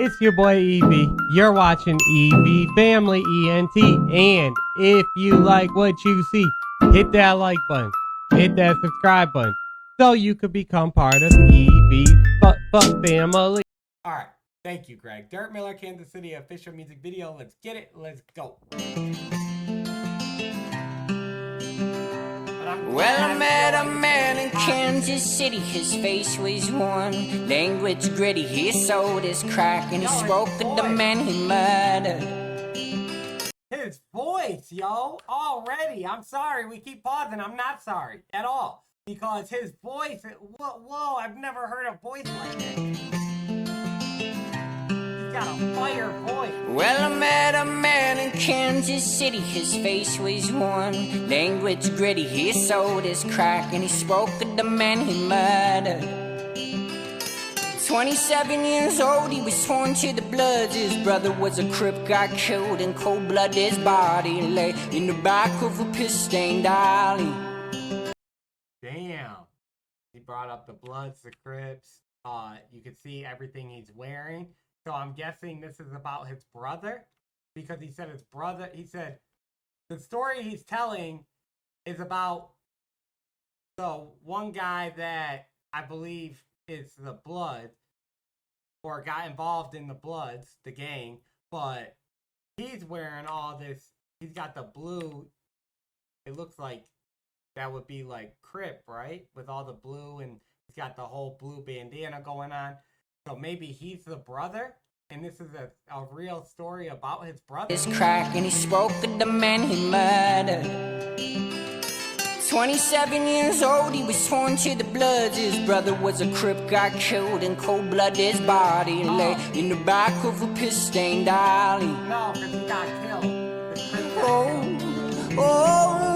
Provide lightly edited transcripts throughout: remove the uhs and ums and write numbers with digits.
It's your boy Evie. You're watching EV Family ENT. And if you like what you see, hit that like button. Hit that subscribe button. So you could become part of EV's family. Alright, thank you, Greg. Dirt Miller, Kansas City official music video. Let's get it. Let's go. Well, I met a man in Kansas City. His face was worn, language gritty. He sold his crack and he spoke of the man he murdered. His voice, yo, already. I'm sorry, we keep pausing. I'm not sorry at all. Because his voice, whoa, I've never heard a voice like that. He's got a fire voice. Well, I met a man in Kansas City. His face was worn, language gritty. He sold his crack and he spoke of the man he murdered. 27 years old, he was sworn to the bloods. His brother was a Crip, got killed in cold blood. His body lay in the back of a piss-stained alley. Damn. He brought up the Bloods, the Crips. You can see everything he's wearing. So I'm guessing this is about his brother. Because he said his brother, he said the story he's telling is about the one guy that I believe is the Bloods, or got involved in the Bloods, the gang, but he's wearing all this, he's got the blue, it looks like that would be like Crip, right? With all the blue, and he's got the whole blue bandana going on. So maybe he's the brother, and this is a real story about his brother. His crack and he spoke of the man he murdered. 27 years old, he was sworn to the bloods. His brother was a Crip, got killed in cold blood. His body lay in the back of a piss-stained alley. No, because he got killed. Oh.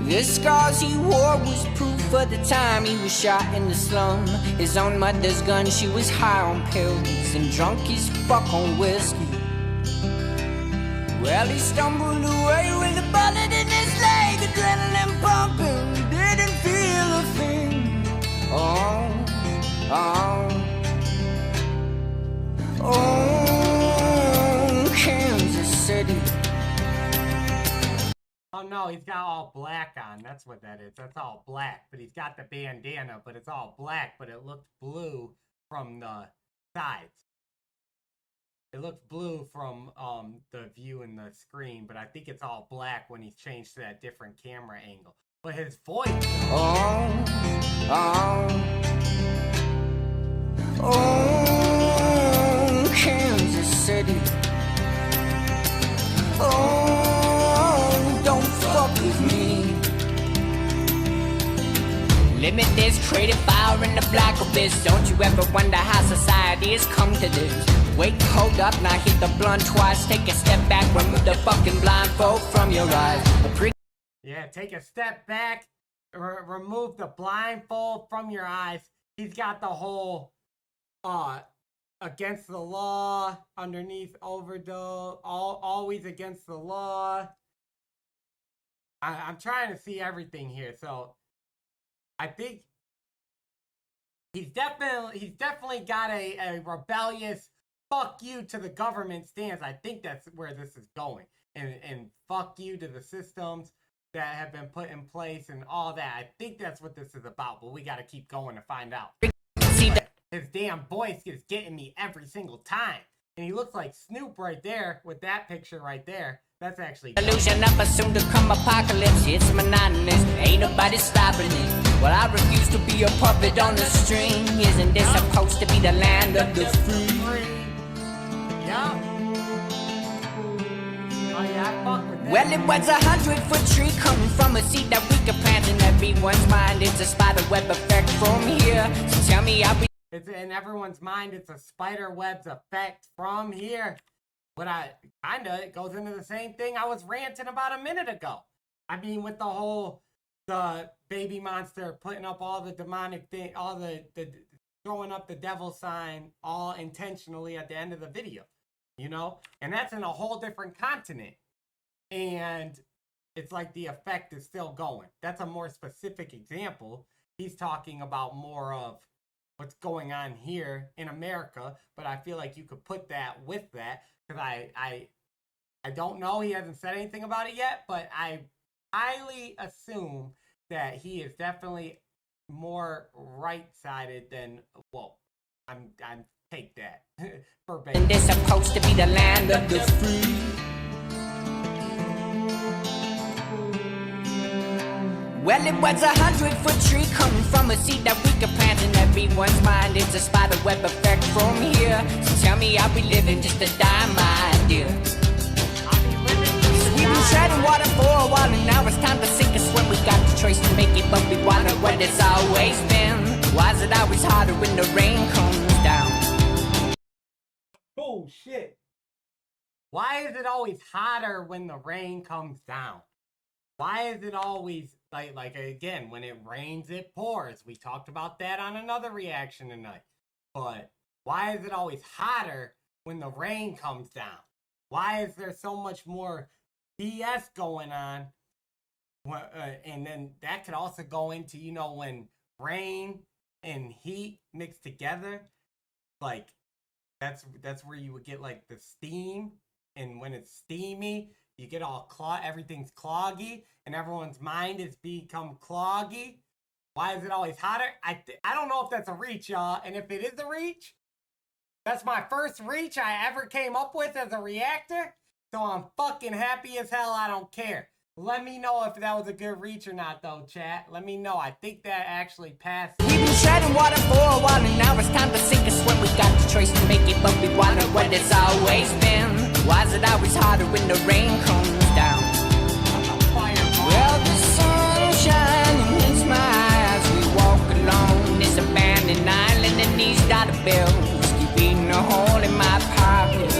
The scars he wore was proof of the time he was shot in the slum. His own mother's gun, she was high on pills and drunk as fuck on whiskey. Well, he stumbled away with a bullet in his leg, adrenaline pumping, didn't feel a thing. Oh, Kansas City. Oh no, he's got all black on. That's what that is. That's all black. But he's got the bandana, but it's all black, but it looked blue from the sides. It looked blue from the view in the screen, but I think it's all black when he's changed to that different camera angle. But his voice... Kansas City. Don't fuck with me. Limit this creative fire in the black abyss. Don't you ever wonder how society has come to this? Wait, hold up, now hit the blunt twice. Take a step back, remove the fucking blindfold from your eyes. Yeah, take a step back, remove the blindfold from your eyes. He's got the whole against the law, underneath overdose, always against the law. I'm trying to see everything here, so I think he's definitely got a rebellious fuck you to the government stance. I think that's where this is going, and fuck you to the systems that have been put in place and all that. I think that's what this is about, but we got to keep going to find out. His damn voice is getting me every single time. And he looks like Snoop right there with that picture right there. That's actually illusion of a soon to come apocalypse. It's monotonous, ain't nobody stopping it. Well, I refuse to be a puppet on the string. Isn't this supposed to be the land of the free? Yeah. Oh yeah, I fuck with that. Well, it was 100-foot tree coming from a seed that we could plant in everyone's mind. It's a spider web effect from here. So tell me how we... It's in everyone's mind. It's a spider web's effect from here. But it goes into the same thing I was ranting about a minute ago. I mean, with the baby monster putting up all the demonic thing, all the throwing up the devil sign, all intentionally at the end of the video, you know? And that's in a whole different continent. And it's like the effect is still going. That's a more specific example. He's talking about more of what's going on here in America, but I feel like you could put that with that, because I don't know, he hasn't said anything about it yet, but I highly assume that he is definitely more right-sided than, well, I'm take that verbatim. And they're supposed to be the land of the free. Well, it was 100-foot tree coming from a seed that we could plant in everyone's mind. It's a spider web effect from here. So tell me, I'll be living just to die, my dear. We've been treading water for a while, and now it's time to sink us when we got the choice to make it, but we want it what it's always been. Why is it always harder when the rain comes down? Oh, shit. Why is it always hotter when the rain comes down? Why is it always, like again, when it rains, it pours? We talked about that on another reaction tonight. But why is it always hotter when the rain comes down? Why is there so much more BS going on? And then that could also go into, you know, when rain and heat mix together, like that's where you would get like the steam, and when it's steamy, you get all everything's cloggy, and everyone's mind has become cloggy. Why is it always hotter? I don't know if that's a reach, y'all, and if it is a reach, that's my first reach I ever came up with as a reactor, so I'm fucking happy as hell. I don't care. Let me know if that was a good reach or not, though, chat. Let me know. I think that actually passed. We've been treading water for a while, and now it's time to sink us when we got the choice to make it, but we want it what it's always been. Why is it always harder when the rain comes down? Well, the sun shining hits my eyes. We walk along this abandoned island, and these dollar bills keep eating a hole in my pocket.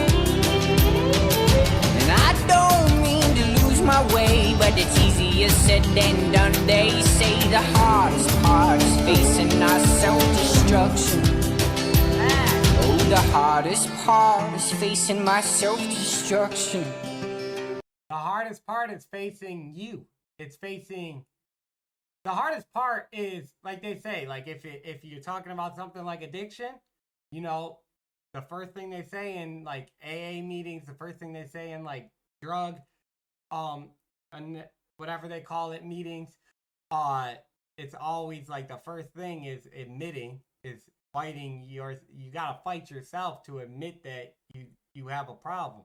And I don't mean to lose my way, but it's easier said than done. They say the hardest part is facing our self-destruction. Oh, the hardest part is facing my self-destruction. The hardest part is facing you. It's facing... The hardest part is, like they say, like if you're talking about something like addiction, you know, the first thing they say in like AA meetings, the first thing they say in like drug, and whatever they call it, meetings, it's always like the first thing is admitting, is fighting you gotta fight yourself to admit that you have a problem.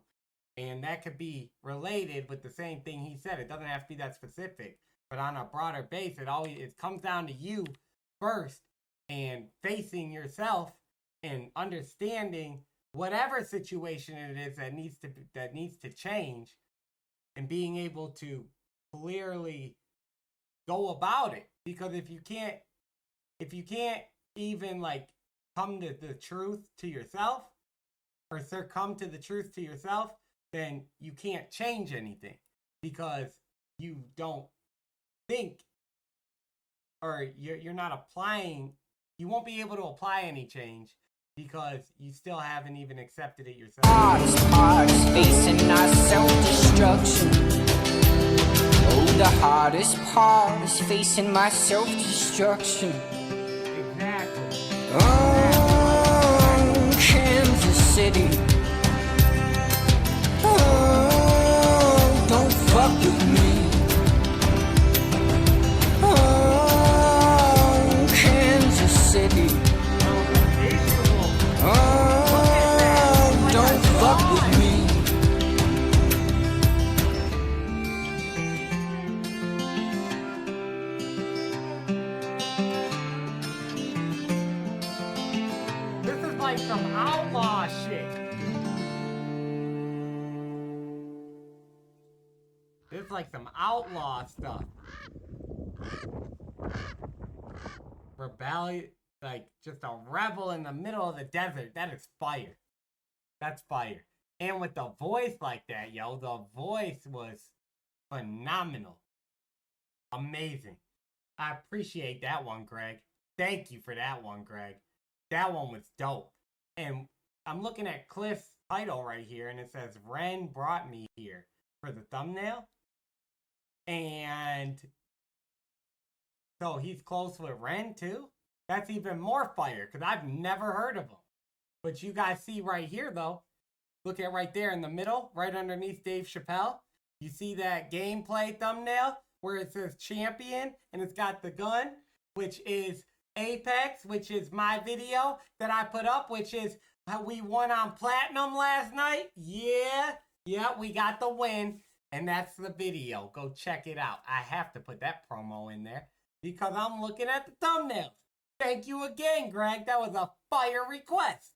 And that could be related with the same thing he said. It doesn't have to be that specific, but on a broader base, it comes down to you first, and facing yourself and understanding whatever situation it is that needs to change, and being able to clearly go about it. Because if you can't even like come to the truth to yourself, or succumb to the truth to yourself, then you can't change anything, because you don't think, or you're not applying. You won't be able to apply any change because you still haven't even accepted it yourself. Hardest facing our self-destruction. Oh, the hardest part is facing my self-destruction. Exactly. Oh, Kansas City. Oh, don't fuck with me. Oh, Kansas City. Oh, don't fuck with me. This is like some outlaw shit. This is like some outlaw stuff. Rebellion, like just a rebel in the middle of the desert. That is fire. That's fire. And with the voice like that, yo, the voice was phenomenal. Amazing. I appreciate that one, Greg. Thank you for that one, Greg. That one was dope. And I'm looking at Cliff's title right here, and it says, Ren brought me here for the thumbnail. And so he's close with Ren, too? That's even more fire because I've never heard of them. But you guys see right here, though. Look at right there in the middle, right underneath Dave Chappelle. You see that gameplay thumbnail where it says champion and it's got the gun, which is Apex, which is my video that I put up, which is how we won on platinum last night. Yeah, we got the win. And that's the video. Go check it out. I have to put that promo in there because I'm looking at the thumbnails. Thank you again, Greg. That was a fire request.